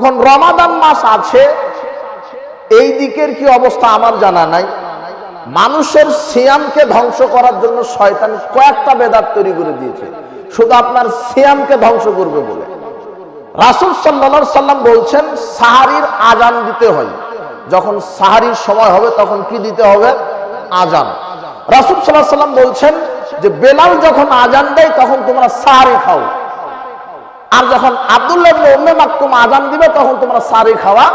এখন রমাদান মাস আছে, এই দিকের কি অবস্থা আমার জানা নাই। মানুষের সিয়ামকে ধ্বংস করার জন্য শয়তান কয়েকটা বেদাত তৈরি করে দিয়েছে, শুধু আপনার সিয়ামকে ধ্বংস করবে বলে। রাসূল সাল্লাল্লাহু আলাইহি সাল্লাম বলছেন সাহারির আজান দিতে হয়, যখন সাহারির সময় হবে তখন কি দিতে হবে? আজান। রাসূল সাল্লাল্লাহু আলাইহি সাল্লাম বলছেন যে বেলাল যখন আজান দেয় তখন তোমরা সাহারি খাও, আর যখন আব্দুল্লাহ ইবনে উম্মে মাকতুম আজান দিবে তখন তোমরা সাহারি খাওয়া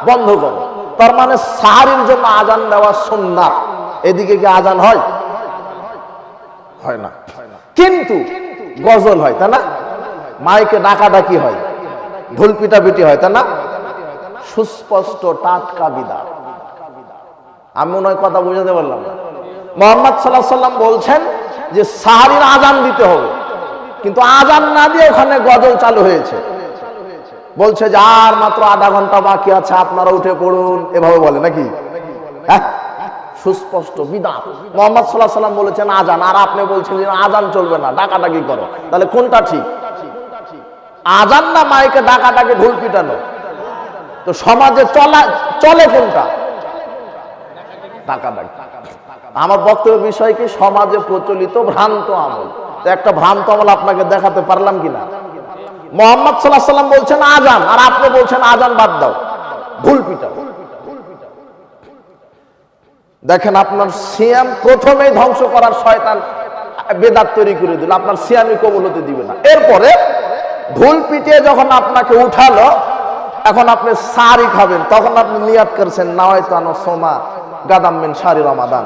বন্ধ করো। তার মানে সাহারির জন্য আজান দেওয়া সুন্নাত। এদিকে কি আজান হয়? হয় না। কিন্তু গজল হয়, তাই না? মাইকে ডাকাডাকি হয়, ঢোল পিটাপিটি হয়, তাই না? সুস্পষ্ট টাটকা বিদআত। আমি মনে হয় কথা বুঝাতে পারলাম না। মুহাম্মদ সাল্লাল্লাহু আলাইহি সাল্লাম বলছেন যে সাহারির আজান দিতে হবে, কিন্তু আজান না দিয়ে ওখানে গজল চালু হয়েছে, বলছে যে আর মাত্র আধা ঘন্টা বাকি আছে, আপনারা উঠে পড়ুন, এভাবে বলে নাকি? হ্যাঁ, সুস্পষ্ট বিদআত। মুহাম্মদ সাল্লাল্লাহু আলাইহি সাল্লাম বলেছেন আজান, আর আপনি বলছেন যে আজান চলবে না, ডাকাডাকি করো। তাহলে কোনটা ঠিক? আজান না মাইকে ডাকাডাকি ঢোল পিটানো? তো সমাজে চলে কোনটা? ডাকাডাকি। আমার বক্তব্যের বিষয় কি? সমাজে প্রচলিত ভ্রান্ত আমল। তো একটা ভ্রান্ত আমল আপনাকে দেখাতে পারলাম কিনা? মুহাম্মদ সাল্লাল্লাহু আলাইহি সাল্লাম বলছেন আজান, আর আপনি বলছেন আজান বাদ দাও, ঢোল পিটাও। দেখেন, আপনার সিয়াম প্রথমেই ধ্বংস করার শয়তান বেদাত তৈরি করে দিল, আপনার সিয়ামই কবুল হতে দিবে না। এরপরে ঢোল পিটিয়ে যখন আপনাকে উঠালো, এখন আপনি সাহারি খাবেন, তখন আপনি নিয়াত করেছেন নাওয়াইতু আন আসুমা গাদাম মিন শাহরি রমাদান,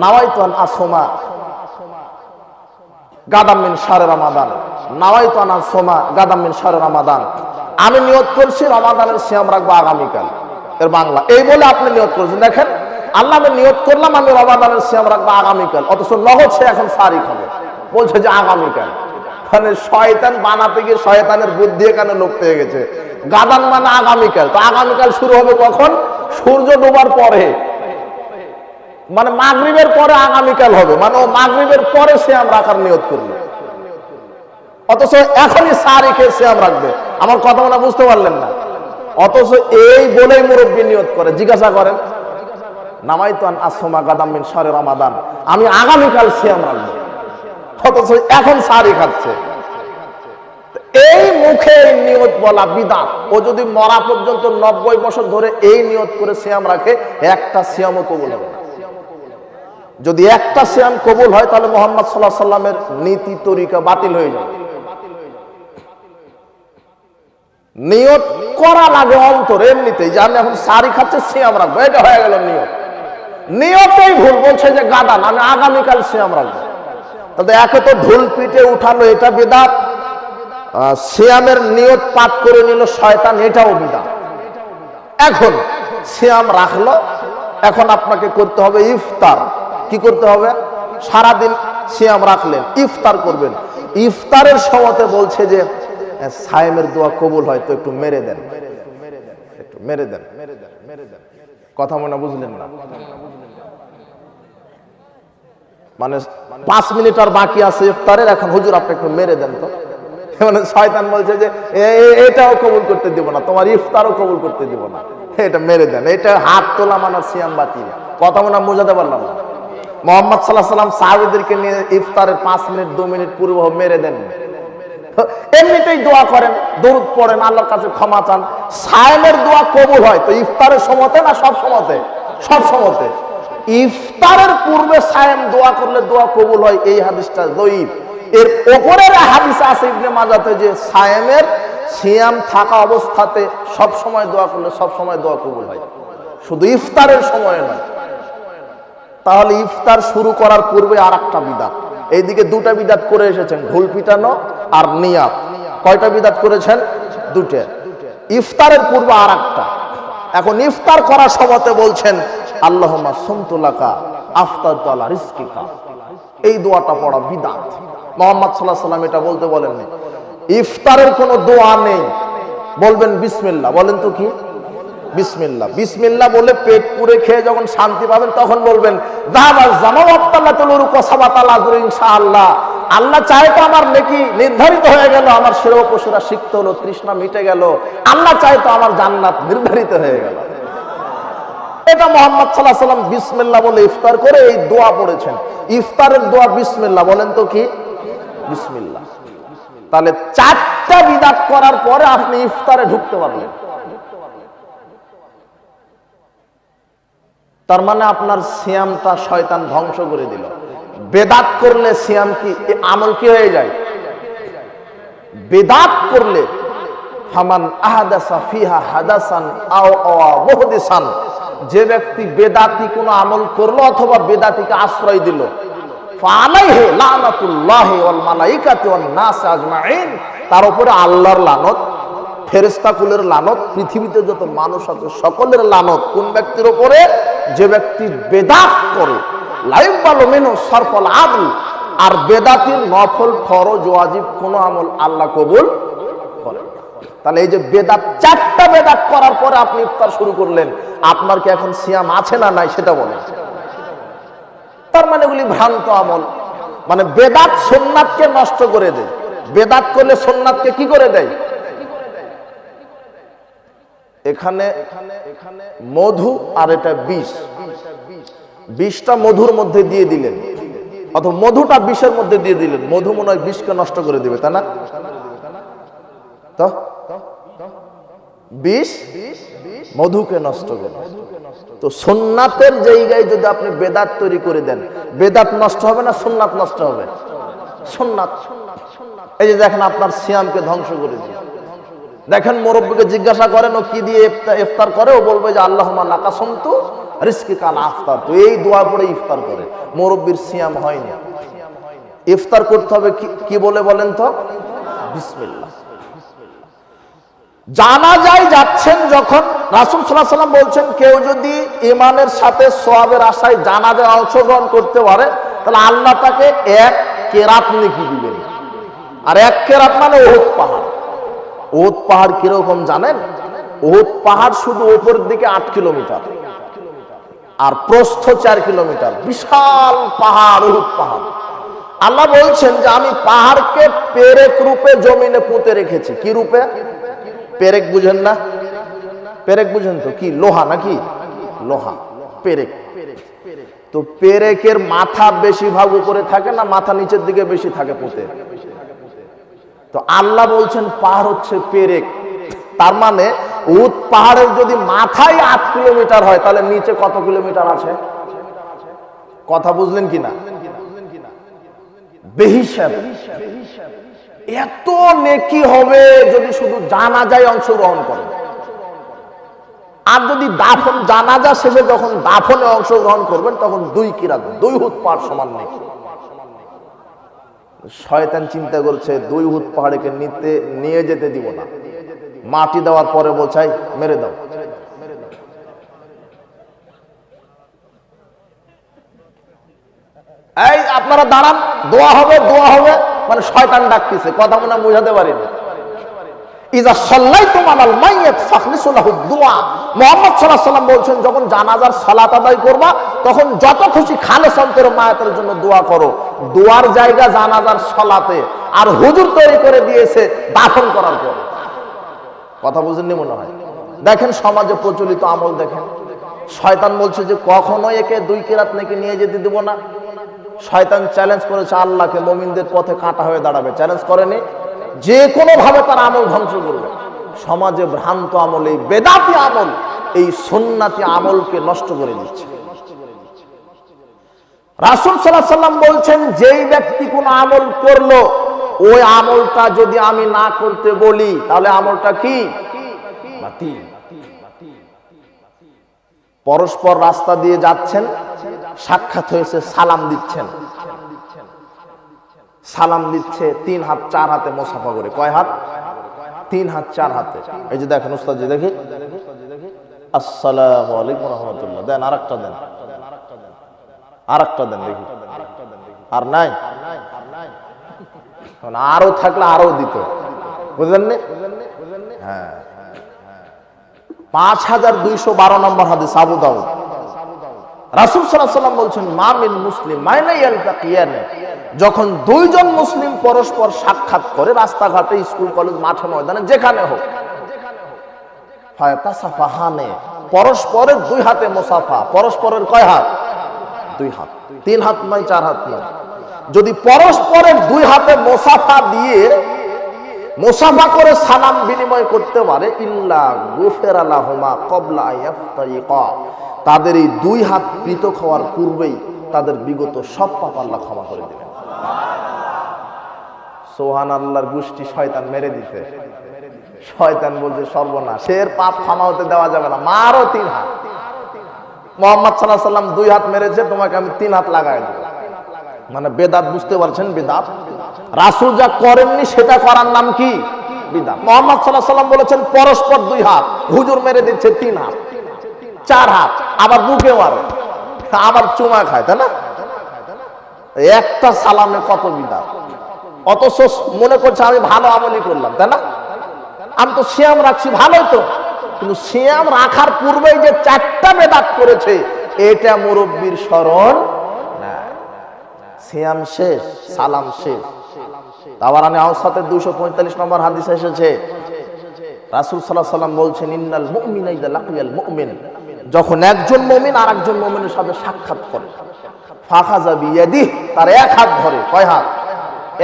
নাওয়াইতু আন আসুমা গাদাম মিন শাহরি রমাদান, নাওয়াইতু আন আসুমা গাদাম মিন শাহরি রমাদান। আমি নিয়ত করছি রমাদানের সিয়াম রাখবো আগামীকাল। এর বাংলা এই বলে আপনি নিয়ত করেছেন। দেখেন, আল্লাহ আমি নিয়ত করলাম আমি রমাদানের সিয়াম রাখবো আগামীকাল, অথচ নগদ সে এখন সাহারি খাবে, বলছে যে আগামীকাল। মানে শয়তান বানাতে গিয়ে শয়তানের বুদ্ধি এখানে লোপ পেয়ে গেছে। গাদান মানে আগামীকাল, তো আগামীকাল শুরু হবে কখন? সূর্য ডোবার পরে, মানে মাগরিবের পরে আগামীকাল হবে, মানে ও মাগরিবের পরে সিয়াম রাখার নিয়ত করলো, অথচ এখনই সাহারি খেয়ে সিয়াম রাখবে। আমার কথা মনে বুঝতে পারলেন না? অথচ এই বলেই মুরব্বী নিয়ত করে। জিজ্ঞাসা করেন, নামাইতু আন আসুমা গাদাম মিন শাহরি রমাদান, আমি আগামীকাল সিয়াম রাখবো, অথচ এখন সাহারি খাচ্ছে। এই মুখে নিয়ত বলা বিদআত। ও যদি মরা পর্যন্ত 90 বছর ধরে এই নিয়ত করে সিয়াম রাখে, একটা সিয়ামও কবুল হবে না। যদি একটা সিয়াম কবুল হয় তাহলে মুহাম্মদ সাল্লাল্লাহু আলাইহি সাল্লামের নীতি তরিকা বাতিল হয়ে যাবে। নিয়ত করা লাগে অন্তর, এমনিতেই যে আমি এখন সাহারি খাচ্ছে সিয়াম রাখবো, এটা হয়ে গেল নিয়ত। নিয়তেই ভুল, বলছে যে গাদান আমি আগামীকাল সিয়াম রাখবো। তাহলে একে তো ঢোল পিটে উঠালো, এটা বিদআত। সিয়ামের নিয়ত পাঠ করে নিল শয়তান, এটাও বিদআত। এখন সিয়াম রাখলো, এখন আপনাকে করতে হবে ইফতার। কি করতে হবে? সারাদিন সিয়াম রাখলেন, ইফতার করবেন। ইফতারের সময়তে বলছে যে সায়েমের দোয়া কবুল হয়, তো একটু মেরে দেন, একটু মেরে দেন। কথা মনে বুঝলেন না? মানে 5 মিনিট আর বাকি আছে ইফতারের, এখন হুজুর আপনি একটু মেরে দেন তো। মানে শয়তান বলছে যে এটাও কবুল করতে দিব না, তোমার ইফতারও কবুল করতে দিব না, এটা মেরে দেন। এটা হাত তোলা মানে সিয়াম বাতিল। কথা মনে বোঝাতে পারলাম না? মুহাম্মদ সাল্লাল্লাহু আলাইহি সাল্লাম সাহাবীদেরকে নিয়ে ইফতারের 5 মিনিট 2 মিনিট পূর্বে মেরে দেন। এমনিতেই দোয়া করেন, দরুদ পড়েন, আল্লাহর কাছে ক্ষমা চান, সায়েমের দোয়া কবুল হয়। তো ইফতারের সময়তে না সব সময়তে? সব সময়তে। ইফতারের পূর্বে সায়েম দোয়া করলে দোয়া কবুল হয়, এই হাদিসটা দঈফ। এর উপরের হাদিস আছে ইবনে মাজাতে যে সায়েমের সিয়াম থাকা অবস্থাতে সব সময় দোয়া করলে সব সময় দোয়া কবুল হয়, শুধু ইফতারের সময় নয়। তাহলে ইফতার শুরু করার পূর্বে আরেকটা বিদআত। এইদিকে দুটা বিদআত করে এসেছেন, ঢোল পিটানো আর নিয়াত। কয়টা বিদআত করেছেন? দুটো। ইফতারের পূর্বে আরেকটা। এখন ইফতার করার সময়তে বলছেন আল্লাহুম্মা সুমতু লাকা আফতারতু আলা রিজকিকা, এই দোয়াটা পড়া বিদআত। মুহাম্মদ সাল্লাল্লাহু আলাইহি সাল্লাম এটা বলতে বলেননি। ইফতারের কোনো দোয়া নেই, বলবেন বিসমিল্লাহ। বলেন তো কি? বিসমিল্লাহ। বিসমিল্লাহ বলে পেট পুরে খেয়ে যখন শান্তি পাবেন তখন বলবেন ইনশাআল্লাহ, আল্লাহ চায় তো আমার নেকি নির্ধারিত হয়ে গেল, আমার শ্রেয় পশুরা সিক্ত হলো, তৃষ্ণা মিটে গেল, আল্লাহ চায় তো আমার জান্নাত নির্ধারিত হয়ে গেল। এটা মুহাম্মদ সাল্লাল্লাহু আলাইহি ওয়াসাল্লাম বিসমিল্লাহ বলে ইফতার করে এই দোয়া পড়েছেন। ইফতারের দোয়া বিসমিল্লাহ, বলেন তো কি? বিসমিল্লাহ। তাহলে 4টা বিদআত করার পরে আপনি ইফতারে ঢুকতে পারলেন। তার মানে আপনার সিয়ামটা শয়তান ধ্বংস করে দিল। বেদাত করলে সিয়াম কি আমল কি হয়ে যায়? বেদাত করলে ফামান আহাদাসা ফিহা হাদাসান আও মুহদিসান, যে ব্যক্তি বেদাতি কোনো আমল করলো অথবা বেদাতিকে আশ্রয় দিল, ফালাইহি লানাতুল্লাহি ওয়াল মালাইকাতি ওয়ান নাস আজমাইন, তার উপরে আল্লাহর লানত, ফেরেশতা কুলের লানত, পৃথিবীতে যত মানুষ আছে সকলের লানত। কোন ব্যক্তির উপরে? যে ব্যক্তি বেদাত করে। লাইবালু মিনহু সারফুল আদল, আর বেদাতির নফল ফরজ ওয়াজিব কোন আমল আল্লাহ কবুল করে। তাহলে এই যে বেদাত, 4টা বেদাত করার পরে আপনি ইফতার শুরু করলেন, আপনার কি এখন সিয়াম আছে না নাই সেটা বলেন। তার মানে এগুলি ভ্রান্ত আমল। মানে বেদাত সুন্নাতকে নষ্ট করে দেয়। বেদাত করলে সুন্নাতকে কি করে দেয়? এখানে মধু আর এটা বিষ, বিষটা মধুর মধ্যে দিয়ে দিলেন, অথবা মধুটা বিষের মধ্যে দিয়ে দিলেন। মধু মনে হয় বিষকে নষ্ট করে দিবে, তাই না? তো বিষ মধুকে নষ্ট করে। তো সুন্নাতের জায়গায় যদি আপনি বেদাত তৈরি করে দেন, বেদাত নষ্ট হবে না সুন্নাত নষ্ট হবে? সুন্নাত। এই যে দেখেন আপনার সিয়ামকে ধ্বংস করে দিয়ে। দেখেন মুরব্বিকে জিজ্ঞাসা করেন ও কি দিয়ে ইফতার করে, ও বলবে যে আল্লাহুম্মা লাকা সুমতু রিজকিকা লা আফতার। তো এই দোয়া পড়ে ইফতার করে, মুরব্বির সিয়াম হয়নি। ইফতার করতে হবে কি বলে বলেন তো? বিসমিল্লাহ। জানাজায় যাচ্ছেন যখন, রাসূল সাল্লাল্লাহু আলাইহি ওয়াসাল্লাম বলছেন কেউ যদি ঈমানের সাথে সওয়াবের আশায় জানাজায় অংশগ্রহণ করতে পারে, তাহলে আল্লাহ তাকে 1 কেরাত নেকি দিবেন। আর 1 কেরাত মানে উহুদ পাহাড়। উহুদ পাহাড় কিরকম জানেন? উহুদ পাহাড় শুধু উপরের দিকে 8 কিলোমিটার আর প্রস্থ 4 কিলোমিটার, বিশাল পাহাড় উহুদ পাহাড়। আল্লাহ বলছেন যে আমি পাহাড়কে পেরেক রূপে জমিনে পুঁতে রেখেছি। কি রূপে? পেরেক বুঝেন না? পেরেক বুঝেন তো কি? লোহা নাকি? লোহা, পেরেক। তো পেরেকের মাথা বেশিরভাগ উপরে থাকে না, মাথা নিচের দিকে বেশি থাকে পুঁতে। তো আল্লাহ বলছেন পাহাড় হচ্ছে পেরেক। তার মানে উহুদ পাহাড়ের যদি মাথায় 8 কিলোমিটার হয়, তাহলে নিচে কত কিলোমিটার আছে? কথা বুঝলেন কিনা? বেহিসাব। এত নেকি হবে যদি শুধু জানাজায় অংশগ্রহণ করে। আর যদি দাফন, জানাজা শেষে যখন দাফনে অংশগ্রহণ করবেন, তখন 2 কিরাত, 2 উহুদ পাহাড় সমান নেকি। শয়তান চিন্তা করছে 2 উহুদ পাহাড়কে নিয়ে যেতে দিব না। মাটি দেওয়ার পরে বলছে মেরে দাও। এই আপনারা দাঁড়ান, দোয়া হবে, দোয়া হবে। মানে শয়তান ডাকতেছে, কথা মনে বুঝাতে পারিনি। ইজা সাল্লাইতুম আলাল মাইয়িত ফাখলিসু লাহু দুআ। মুহাম্মদ সাল্লাল্লাহু আলাইহি ওয়াসাল্লাম বলছেন যখন জানাজার সালাত আদায় করবা, তখন যত খুশি খালেস অন্তরে মায়াতের জন্য দোয়া করো। দোয়ার জায়গা জানাজার সালাতে, আর হুজুর তৈরি করে দিয়েছে দাফন করার পর। কথা বুঝেননি মনে হয়? দেখেন সমাজে প্রচলিত আমল দেখেন। শয়তান বলছে যে কখনো একে 2 কিরাত নাকি নিয়ে যেতে দেব না। শয়তান চ্যালেঞ্জ করেছে আল্লাহকে, মুমিনদের পথে কাঁটা হয়ে দাঁড়াবে। চ্যালেঞ্জ করেনি? যে কোনো ভাবে তার আমল ধ্বংস করবে। সমাজে ভ্রান্ত আমল, এই বেদাতি আমল, এই সুন্নাতি আমলকে নষ্ট করে দিচ্ছে। রাসূল সাল্লাল্লাহু আলাইহি ওয়াসাল্লাম বলছেন যেই ব্যক্তি কোন আমল করলো, ওই আমলটা যদি আমি না করতে বলি, তাহলে আমলটা কি? বাতিল। পরস্পর রাস্তা দিয়ে যাচ্ছেন, সাক্ষাৎ হয়েছে, সালাম দিচ্ছেন। সালাম দিচ্ছে 3 হাত 4 হাতে মুসাফা করে। কয় হাত? 3 হাত 4 হাতে। এই যে দেখেন উস্তাদ জি, দেখি আসসালামু আলাইকুম রাহমাতুল্লাহ। দেন আরেকটা, দেন আরেকটা, দেন দেখি। আর নাই? আরো থাকলে আরো দিত, বুঝলেন? হ্যাঁ, 5212 নম্বর হাদিস, আবু দাউদ। রাসূল সাল্লাল্লাহু আলাইহি ওয়াসাল্লাম বলছেন মা মিন মুসলিম মাইনা ইয়ালতাকিয়ান, যখন দুইজন মুসলিম পরস্পর সাক্ষাৎ করে রাস্তাঘাটে, স্কুল কলেজ, মাঠে ময়দানে, যেখানে হোক, ফায়াতাসাফাহানে, পরস্পরের দুই হাতে মুসাফা। পরস্পরের কয় হাত? দুই হাত। তিন হাত নয়, চার হাত নয়। যদি পরস্পরের দুই হাতে মুসাফা দিয়ে মুসাফা করে সালাম বিনিময় করতে পারে, ইল্লা গুফিরা লাহুমা ক্বাবলা আইয়াফতারিকা, তাদের এই দুই হাত পৃথক হওয়ার পূর্বেই তাদের বিগত সব পাপ আল্লাহ ক্ষমা করে দিবেন। সুবহানাল্লাহর গোষ্ঠী শয়তান মেরে দিতে। শয়তান বলছে সর্বনাশ, এর পাপ ক্ষমা হতে দেওয়া যাবে না, মারো তিন হাত। মুহাম্মদ সাল্লাল্লাহু আলাইহি ওয়াসাল্লাম দুই হাত মেরেছে, তোমাকে আমি তিন হাত লাগাই দেব। মানে বেদাত, বুঝতে পারছেন? বেদাত। রাসূল যা করেননি সেটা করার নাম কি? বিদআত। মুহাম্মদ সাল্লাল্লাহু আলাইহি ওয়াসাল্লাম বলেছেন পরস্পর দুই হাত, হুজুর মেরে দিচ্ছে তিন হাত, চার হাত, আবার বুকে মারে, আবার চুমা খায়, তাই না? একটা সালামে কত বিদআত। অথচ মনে করছে আমি ভালো আমলই করলাম, তাই না? আমি তো সিয়াম রাখছি, ভালোই তো, কিন্তু সিয়াম রাখার পূর্বেই যে চারটা বেদাত করেছে, এটা মুরব্বির স্মরণ না। সিয়াম শেষ, সালাম শেষ। তাবারানী আওসাতে 245 নম্বর হাদিস এসেছে, রাসূল সাল্লাল্লাহু আলাইহি ওয়াসাল্লাম বলছেন ইন্নাল মুমিনা ইযা লাকিয়াল মুমিন, যখন একজন মুমিন আর একজন মুমিনের সাথে সাক্ষাৎ করে, ফাখাযা বিয়াদিহি, তার এক হাত ধরে, কয় হাত?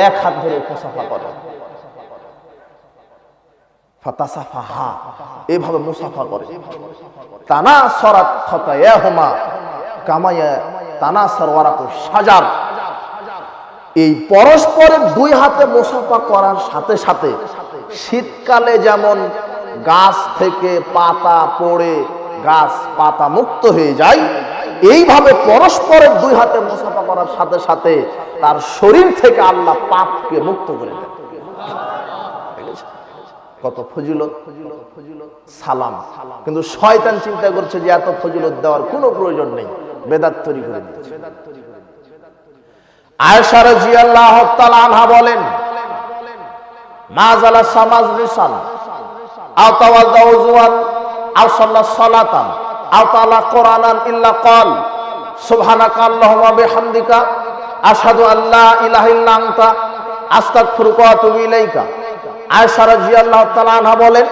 এক হাত ধরে মুসাফা করে, ফাতাসাফাহা, এইভাবে মুসাফা করে, তানাসারাত খাতায়াহুমা কামা তানাসার ওয়ারাকুশ শাজার, এই পরস্পরের দুই হাতে মুসাফা করার সাথে সাথে শীতকালে যেমন গাছ থেকে পাতা পড়ে গাছ পাতা মুক্ত হয়ে যায়, এইভাবে পরস্পরের দুই হাতে মুসাফা করার সাথে সাথে তার শরীর থেকে আল্লাহ পাপকে মুক্ত করে দেন। কত ফজিলত সালাম। কিন্তু শয়তান চিন্তা করছে যে এত ফজিলত দেওয়ার কোনো প্রয়োজন নেই, বেদাত তৈরি করে দিয়েছে। আয়েশা রাদিয়াল্লাহু তাআলা আনহা বলেন, মা জালাসা মাজলিসান আও তাওয়াজ্জা উযওয়ান আও সাল্লা সালাতান আও তালা কুরআনান ইল্লা ক্বাল সুবহানাকা আল্লাহুম্মা বিহামদিকা আশহাদু আল্লা ইলাহা ইল্লা আনতা আস্তাগফিরুকা ওয়া আতুবু ইলাইকা। আয়েশা রাদিয়াল্লাহু তাআলা আনহা বলেন,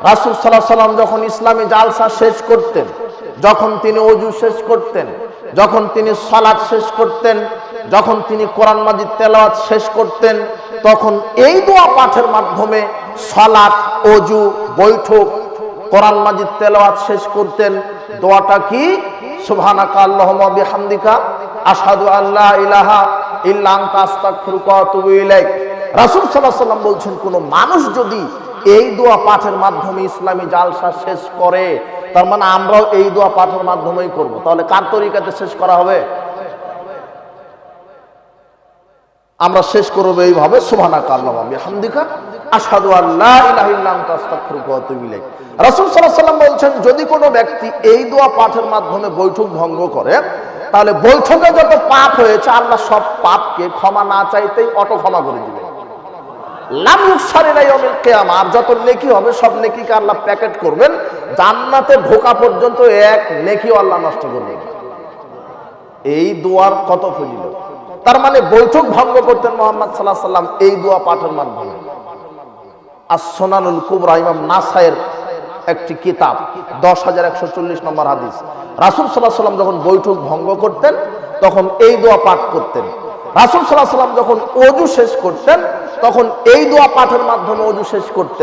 রাসূল সাল্লাল্লাহু আলাইহি ওয়াসাল্লাম যখন ইসলামী জালসা শেষ করতেন, যখন তিনি ওযু শেষ করতেন, যখন তিনি সালাত শেষ করতেন, যখন তিনি কোরআন মাজিদ তেলাওয়াত শেষ করতেন, তখন এই দোয়া পাঠের মাধ্যমে সালাত, ওযু, বৈঠক, কোরআন মাজিদ তেলাওয়াত শেষ করতেন। দোয়াটা কি? সুবহানাকা আল্লাহুম্মা বিহামদিকা আশহাদু আল্লা ইলাহা ইল্লা আনতা আস্তাগফিরুকা ওয়া আতুবু ইলাইক। রাসূল সাল্লাল্লাহু আলাইহি ওয়াসাল্লাম বলছেন, কোন মানুষ যদি এই দোয়া পাঠের মাধ্যমে ইসলামী জালসা শেষ করে, তার মানে আমরাও এই দোয়া পাঠের মাধ্যমেই করব, তাহলে কার তরিকাতে শেষ করা হবে? আমরা শেষ করব এইভাবে, সুবহানাকা আল্লাহুম্মা বিহামদিকা আশহাদু আল্লা ইলাহা ইল্লা আনতা আস্তাগফিরুকা ওয়া আতুবু ইলাইক। রাসূল সাল্লাল্লাহু আলাইহি ওয়াসাল্লাম বলছেন, যদি কোনো ব্যক্তি এই দোয়া পাঠের মাধ্যমে বৈঠক ভঙ্গ করে, তাহলে বৈঠকে যত পাপ হয়েছে আল্লাহ সব পাপকে ক্ষমা না চাইতেই অটো ক্ষমা করে দিবেন। লাম ইউকসার ইলা ইয়াউমিল কিয়ামা, আর যত নেকি হবে সব নেকিকে আল্লাহ প্যাকেট করবেন, জান্নাতে ঢোকা পর্যন্ত এক নেকিও আল্লাহ নষ্ট করবেন। এই দোয়ার কত ফজিলত! তার মানে বৈঠক ভঙ্গ করতেন মুহাম্মদ সাল্লাল্লাহু আলাইহি ওয়াসাল্লাম এই দোয়া পাঠের মাধ্যমে। as-সুনানুল কুবরা, ইমাম নাসাইর একটি কিতাব, 10140 নম্বর হাদিস। রাসূল সাল্লাল্লাহু আলাইহি ওয়াসাল্লাম যখন বৈঠক ভঙ্গ করতেন তখন এই দোয়া পাঠ করতেন। রাসূল সাল্লাল্লাহু আলাইহি ওয়াসাল্লাম যখন ওযু শেষ করতেন তখন এই দোয়া পাঠের মাধ্যমে ওযু শেষ করতেন।